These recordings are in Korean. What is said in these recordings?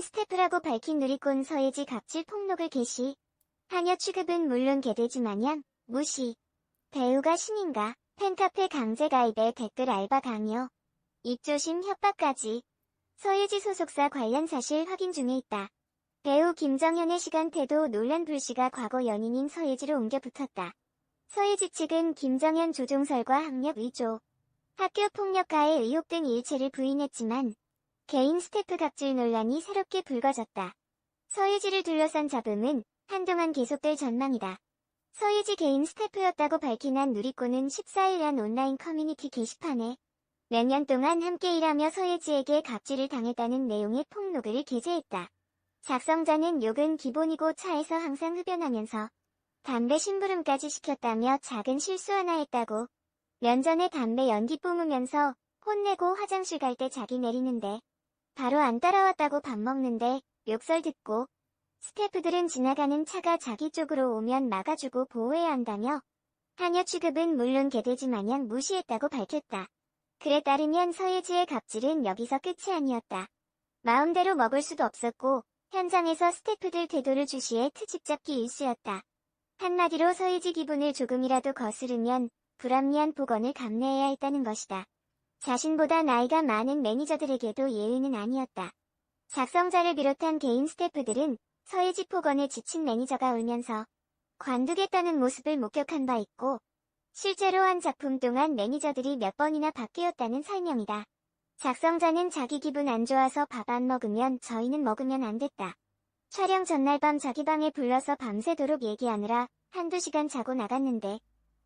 스태프라고 밝힌 누리꾼 서예지 갑질 폭로글 게시. 하녀 취급은 물론 개돼지 마냥 무시. 배우가 신인가? 팬카페 강제 가입에 댓글 알바 강요. 입조심 협박까지. 서예지 소속사 관련 사실 확인 중에 있다. 배우 김정현의 시간태도 논란 불씨가 과거 연인인 서예지로 옮겨 붙었다. 서예지 측은 김정현 조종설과 학력 위조, 학교 폭력 가해 의혹 등 일체를 부인했지만 개인 스태프 갑질 논란이 새롭게 불거졌다. 서예지를 둘러싼 잡음은 한동안 계속될 전망이다. 서예지 개인 스태프였다고 밝힌 한 누리꾼은 14일 한 온라인 커뮤니티 게시판에 몇 년 동안 함께 일하며 서예지에게 갑질을 당했다는 내용의 폭로글을 게재했다. 작성자는 욕은 기본이고 차에서 항상 흡연하면서 담배 심부름까지 시켰다며 작은 실수 하나 했다고, 면전에 담배 연기 뿜으면서 혼내고 화장실 갈 때 자기 내리는데 바로 안 따라왔다고 밥 먹는데 욕설 듣고, 스태프들은 지나가는 차가 자기 쪽으로 오면 막아주고 보호해야 한다며 하녀 취급은 물론 개돼지 마냥 무시했다고 밝혔다. 글에 따르면 서예지의 갑질은 여기서 끝이 아니었다. 마음대로 먹을 수도 없었고 현장에서 스태프들 태도를 주시해 트집 잡기 일쑤였다. 한마디로 서예지 기분을 조금이라도 거스르면 불합리한 폭언을 감내해야 했다는 것이다. 자신보다 나이가 많은 매니저들에게도 예의는 아니었다. 작성자를 비롯한 개인 스태프들은 서예지 폭언에 지친 매니저가 울면서 관두겠다는 모습을 목격한 바 있고, 실제로 한 작품 동안 매니저들이 몇 번이나 바뀌었다는 설명이다. 작성자는 자기 기분 안 좋아서 밥 안 먹으면 저희는 먹으면 안 됐다. 촬영 전날 밤 자기 방에 불러서 밤새도록 얘기하느라 한두 시간 자고 나갔는데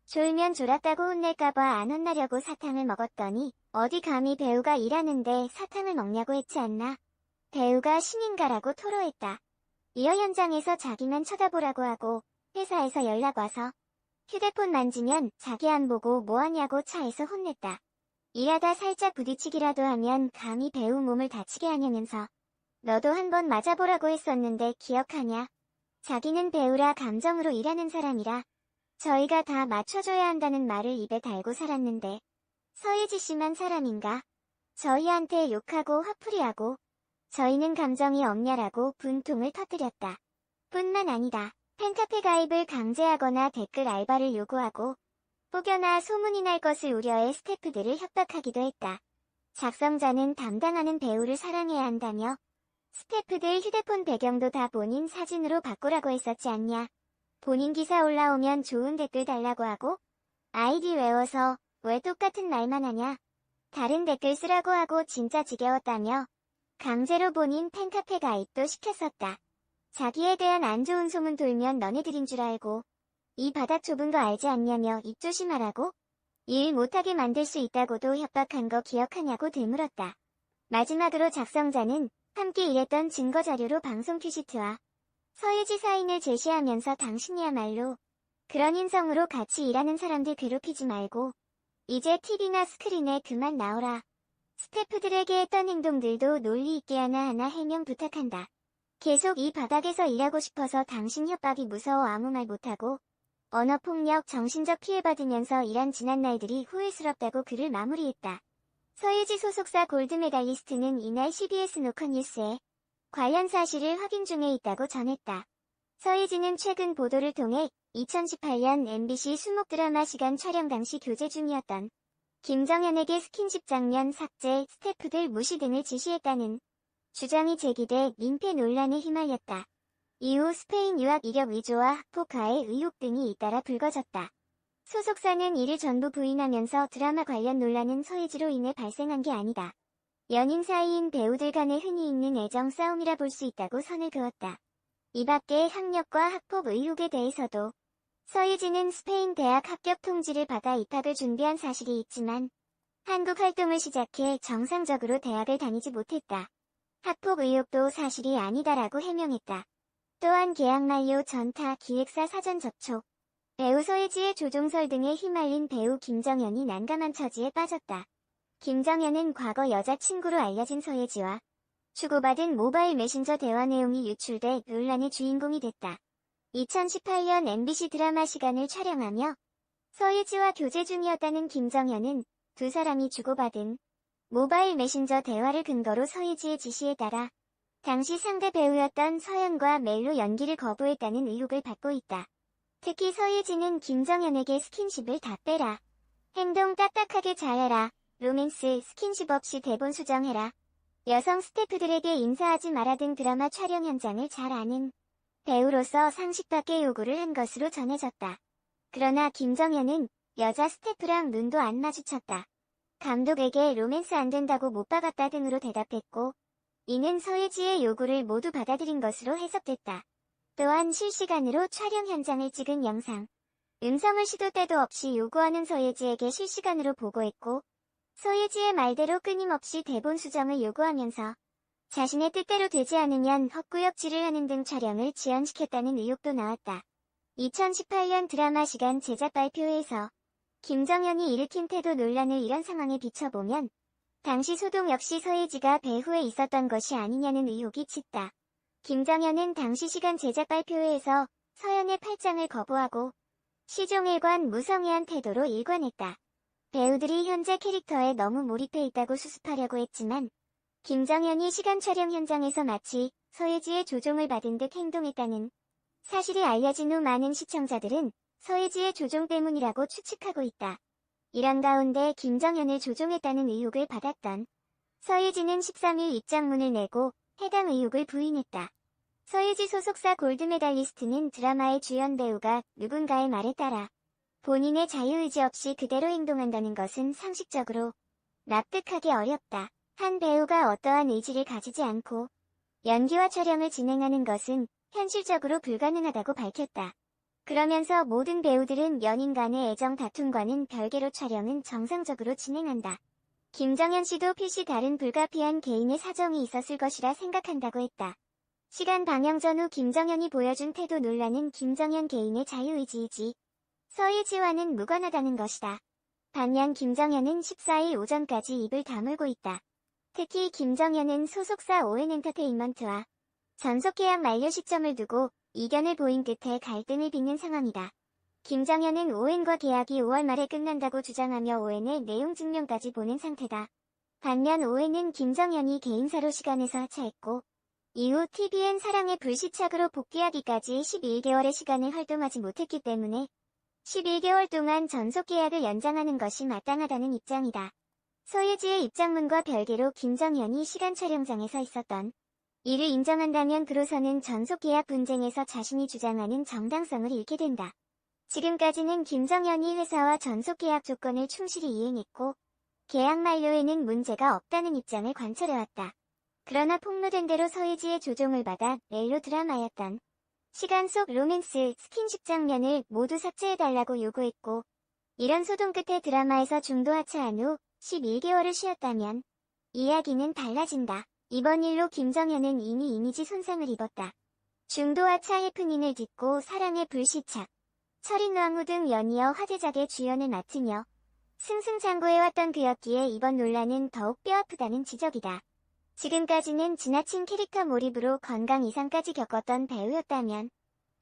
졸면 졸았다고 혼낼까봐 안 혼나려고 사탕을 먹었더니 어디 감히 배우가 일하는데 사탕을 먹냐고 했지 않나. 배우가 신인가라고 토로했다. 이어 현장에서 자기만 쳐다보라고 하고 회사에서 연락 와서 휴대폰 만지면 자기 안 보고 뭐하냐고 차에서 혼냈다. 일하다 살짝 부딪히기라도 하면 감히 배우 몸을 다치게 하냐면서 너도 한번 맞아보라고 했었는데 기억하냐? 자기는 배우라 감정으로 일하는 사람이라 저희가 다 맞춰줘야 한다는 말을 입에 달고 살았는데 서예지 씨만 사람인가? 저희한테 욕하고 화풀이하고 저희는 감정이 없냐라고 분통을 터뜨렸다. 뿐만 아니다. 팬카페 가입을 강제하거나 댓글 알바를 요구하고 혹여나 소문이 날 것을 우려해 스태프들을 협박하기도 했다. 작성자는 담당하는 배우를 사랑해야 한다며 스태프들 휴대폰 배경도 다 본인 사진으로 바꾸라고 했었지 않냐. 본인 기사 올라오면 좋은 댓글 달라고 하고 아이디 외워서 왜 똑같은 말만 하냐. 다른 댓글 쓰라고 하고 진짜 지겨웠다며 강제로 본인 팬카페 가입도 시켰었다. 자기에 대한 안 좋은 소문 돌면 너네들인 줄 알고 이 바닥 좁은 거 알지 않냐며 입 조심하라고 일 못하게 만들 수 있다고도 협박한 거 기억하냐고 되물었다. 마지막으로 작성자는 함께 일했던 증거자료로 방송 큐시트와 서예지 사인을 제시하면서 당신이야말로 그런 인성으로 같이 일하는 사람들 괴롭히지 말고 이제 TV나 스크린에 그만 나오라. 스태프들에게 했던 행동들도 논리 있게 하나하나 해명 부탁한다. 계속 이 바닥에서 일하고 싶어서 당신 협박이 무서워 아무 말 못하고 언어폭력, 정신적 피해받으면서 일한 지난 날들이 후회스럽다고 글을 마무리했다. 서예지 소속사 골드메달리스트는 이날 CBS 노컷뉴스에 관련 사실을 확인 중에 있다고 전했다. 서예지는 최근 보도를 통해 2018년 MBC 수목 드라마 시간 촬영 당시 교제 중이었던 김정현에게 스킨십 장면 삭제, 스태프들 무시 등을 지시했다는 주장이 제기돼 민폐 논란에 휘말렸다. 이후 스페인 유학 이력 위조와 학폭 가해 의혹 등이 잇따라 불거졌다. 소속사는 이를 전부 부인하면서 드라마 관련 논란은 서예지로 인해 발생한 게 아니다. 연인 사이인 배우들 간에 흔히 있는 애정 싸움이라 볼 수 있다고 선을 그었다. 이 밖에 학력과 학폭 의혹에 대해서도 서예지는 스페인 대학 합격 통지를 받아 입학을 준비한 사실이 있지만 한국 활동을 시작해 정상적으로 대학을 다니지 못했다. 학폭 의혹도 사실이 아니다라고 해명했다. 또한 계약 만료 전타 기획사 사전 접촉, 배우 서예지의 조종설 등에 휘말린 배우 김정현이 난감한 처지에 빠졌다. 김정현은 과거 여자친구로 알려진 서예지와 주고받은 모바일 메신저 대화 내용이 유출돼 논란의 주인공이 됐다. 2018년 MBC 드라마 시간을 촬영하며 서예지와 교제 중이었다는 김정현은 두 사람이 주고받은 모바일 메신저 대화를 근거로 서예지의 지시에 따라 당시 상대 배우였던 서연과 멜로 연기를 거부했다는 의혹을 받고 있다. 특히 서예진은 김정현에게 스킨십을 다 빼라. 행동 딱딱하게 잘해라. 로맨스, 스킨십 없이 대본 수정해라. 여성 스태프들에게 인사하지 마라 등 드라마 촬영 현장을 잘 아는 배우로서 상식 밖의 요구를 한 것으로 전해졌다. 그러나 김정현은 여자 스태프랑 눈도 안 마주쳤다. 감독에게 로맨스 안 된다고 못 박았다 등으로 대답했고, 이는 서예지의 요구를 모두 받아들인 것으로 해석됐다. 또한 실시간으로 촬영 현장을 찍은 영상, 음성을 시도 때도 없이 요구하는 서예지에게 실시간으로 보고했고, 서예지의 말대로 끊임없이 대본 수정을 요구하면서 자신의 뜻대로 되지 않으면 헛구역질을 하는 등 촬영을 지연시켰다는 의혹도 나왔다. 2018년 드라마 시간 제작 발표회에서 김정현이 일으킨 태도 논란을 이런 상황에 비춰보면 당시 소동 역시 서예지가 배후에 있었던 것이 아니냐는 의혹이 짙다. 김정현은 당시 시간 제작 발표회에서 서연의 팔짱을 거부하고 시종일관 무성의한 태도로 일관했다. 배우들이 현재 캐릭터에 너무 몰입해 있다고 수습하려고 했지만 김정현이 시간 촬영 현장에서 마치 서예지의 조종을 받은 듯 행동했다는 사실이 알려진 후 많은 시청자들은 서예지의 조종 때문이라고 추측하고 있다. 이런 가운데 김정현을 조종했다는 의혹을 받았던 서예지는 13일 입장문을 내고 해당 의혹을 부인했다. 서예지 소속사 골드메달리스트는 드라마의 주연 배우가 누군가의 말에 따라 본인의 자유의지 없이 그대로 행동한다는 것은 상식적으로 납득하기 어렵다. 한 배우가 어떠한 의지를 가지지 않고 연기와 촬영을 진행하는 것은 현실적으로 불가능하다고 밝혔다. 그러면서 모든 배우들은 연인 간의 애정 다툼과는 별개로 촬영은 정상적으로 진행한다. 김정현 씨도 필시 다른 불가피한 개인의 사정이 있었을 것이라 생각한다고 했다. 시간 방영 전후 김정현이 보여준 태도 논란은 김정현 개인의 자유의지이지 서예지와는 무관하다는 것이다. 반면 김정현은 14일 오전까지 입을 다물고 있다. 특히 김정현은 소속사 ON엔터테인먼트와 전속계약 만료 시점을 두고 이견을 보인 끝에 갈등을 빚는 상황이다. 김정현은 ON과 계약이 5월 말에 끝난다고 주장하며 ON의 내용 증명까지 보낸 상태다. 반면 ON은 김정현이 개인사로 시간에서 하차했고 이후 TVN 사랑의 불시착으로 복귀하기까지 11개월의 시간을 활동하지 못했기 때문에 11개월 동안 전속계약을 연장하는 것이 마땅하다는 입장이다. 서예지의 입장문과 별개로 김정현이 시간 촬영장에서 있었던 이를 인정한다면 그로서는 전속계약 분쟁에서 자신이 주장하는 정당성을 잃게 된다. 지금까지는 김정현이 회사와 전속계약 조건을 충실히 이행했고 계약 만료에는 문제가 없다는 입장을 관철해왔다. 그러나 폭로된 대로 서예지의 조종을 받아 멜로 드라마였던 시간 속 로맨스, 스킨십 장면을 모두 삭제해달라고 요구했고 이런 소동 끝에 드라마에서 중도 하차한 후 11개월을 쉬었다면 이야기는 달라진다. 이번 일로 김정현은 이미 이미지 손상을 입었다. 중도 하차 해프닝을 딛고 사랑의 불시착, 철인왕후 등 연이어 화제작의 주연을 맡으며 승승장구해왔던 그였기에 이번 논란은 더욱 뼈아프다는 지적이다. 지금까지는 지나친 캐릭터 몰입으로 건강 이상까지 겪었던 배우였다면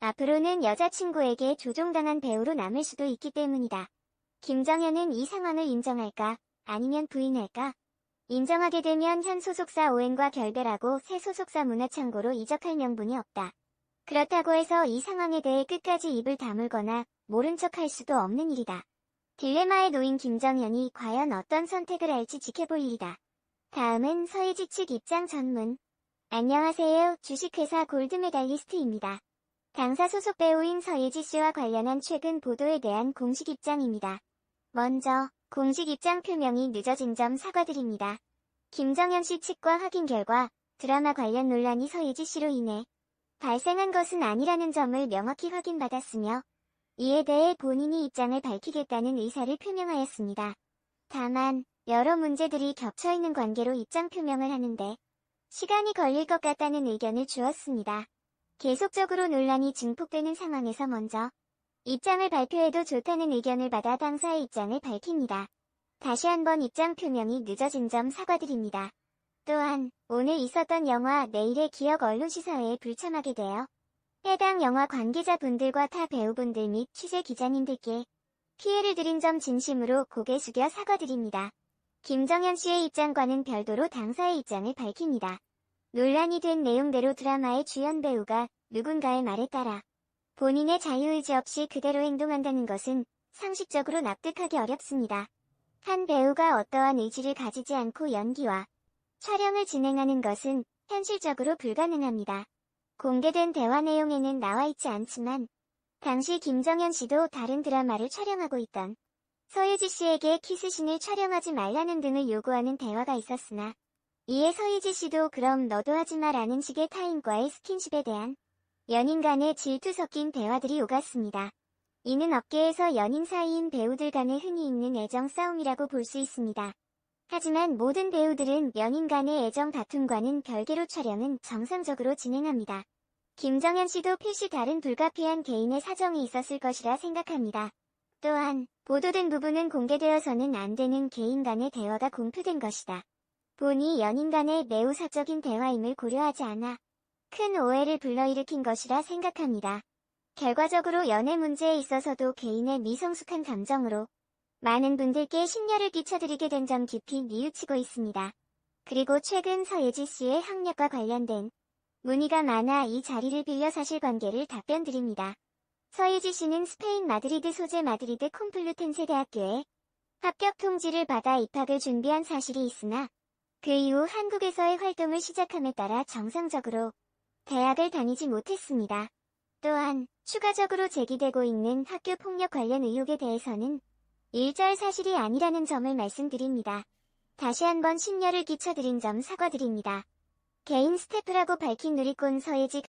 앞으로는 여자친구에게 조종당한 배우로 남을 수도 있기 때문이다. 김정현은 이 상황을 인정할까? 아니면 부인할까? 인정하게 되면 현 소속사 ON과 결별하고 새 소속사 문화창고로 이적할 명분이 없다. 그렇다고 해서 이 상황에 대해 끝까지 입을 다물거나 모른 척할 수도 없는 일이다. 딜레마에 놓인 김정현이 과연 어떤 선택을 할지 지켜볼 일이다. 다음은 서예지 측 입장 전문. 안녕하세요. 주식회사 골드메달리스트입니다. 당사 소속 배우인 서예지 씨와 관련한 최근 보도에 대한 공식 입장입니다. 먼저 공식 입장 표명이 늦어진 점 사과드립니다. 김정현 씨 측과 확인 결과 드라마 관련 논란이 서예지 씨로 인해 발생한 것은 아니라는 점을 명확히 확인받았으며 이에 대해 본인이 입장을 밝히겠다는 의사를 표명하였습니다. 다만 여러 문제들이 겹쳐있는 관계로 입장 표명을 하는데 시간이 걸릴 것 같다는 의견을 주었습니다. 계속적으로 논란이 증폭되는 상황에서 먼저 입장을 발표해도 좋다는 의견을 받아 당사의 입장을 밝힙니다. 다시 한번 입장 표명이 늦어진 점 사과드립니다. 또한 오늘 있었던 영화 내일의 기억 언론시사회에 불참하게 되어 해당 영화 관계자분들과 타 배우분들 및 취재 기자님들께 피해를 드린 점 진심으로 고개 숙여 사과드립니다. 김정현 씨의 입장과는 별도로 당사의 입장을 밝힙니다. 논란이 된 내용대로 드라마의 주연 배우가 누군가의 말에 따라 본인의 자유의지 없이 그대로 행동한다는 것은 상식적으로 납득하기 어렵습니다. 한 배우가 어떠한 의지를 가지지 않고 연기와 촬영을 진행하는 것은 현실적으로 불가능합니다. 공개된 대화 내용에는 나와 있지 않지만 당시 김정현 씨도 다른 드라마를 촬영하고 있던 서유지 씨에게 키스신을 촬영하지 말라는 등을 요구하는 대화가 있었으나 이에 서유지 씨도 그럼 너도 하지마 라는 식의 타인과의 스킨십에 대한 연인 간의 질투 섞인 대화들이 오갔습니다. 이는 업계에서 연인 사이인 배우들 간에 흔히 있는 애정 싸움이라고 볼 수 있습니다. 하지만 모든 배우들은 연인 간의 애정 다툼과는 별개로 촬영은 정상적으로 진행합니다. 김정현 씨도 필시 다른 불가피한 개인의 사정이 있었을 것이라 생각합니다. 또한 보도된 부분은 공개되어서는 안 되는 개인 간의 대화가 공표된 것이다 보니 연인 간의 매우 사적인 대화임을 고려하지 않아 큰 오해를 불러일으킨 것이라 생각합니다. 결과적으로 연애 문제에 있어서도 개인의 미성숙한 감정으로 많은 분들께 심려를 끼쳐드리게 된 점 깊이 뉘우치고 있습니다. 그리고 최근 서예지 씨의 학력과 관련된 문의가 많아 이 자리를 빌려 사실관계를 답변드립니다. 서예지 씨는 스페인 마드리드 소재 마드리드 콤플루텐세 대학교에 합격 통지를 받아 입학을 준비한 사실이 있으나 그 이후 한국에서의 활동을 시작함에 따라 정상적으로 대학을 다니지 못했습니다. 또한 추가적으로 제기되고 있는 학교 폭력 관련 의혹에 대해서는 일절 사실이 아니라는 점을 말씀드립니다. 다시 한번 심려를 끼쳐드린 점 사과드립니다. 개인 스태프라고 밝힌 누리꾼 서예지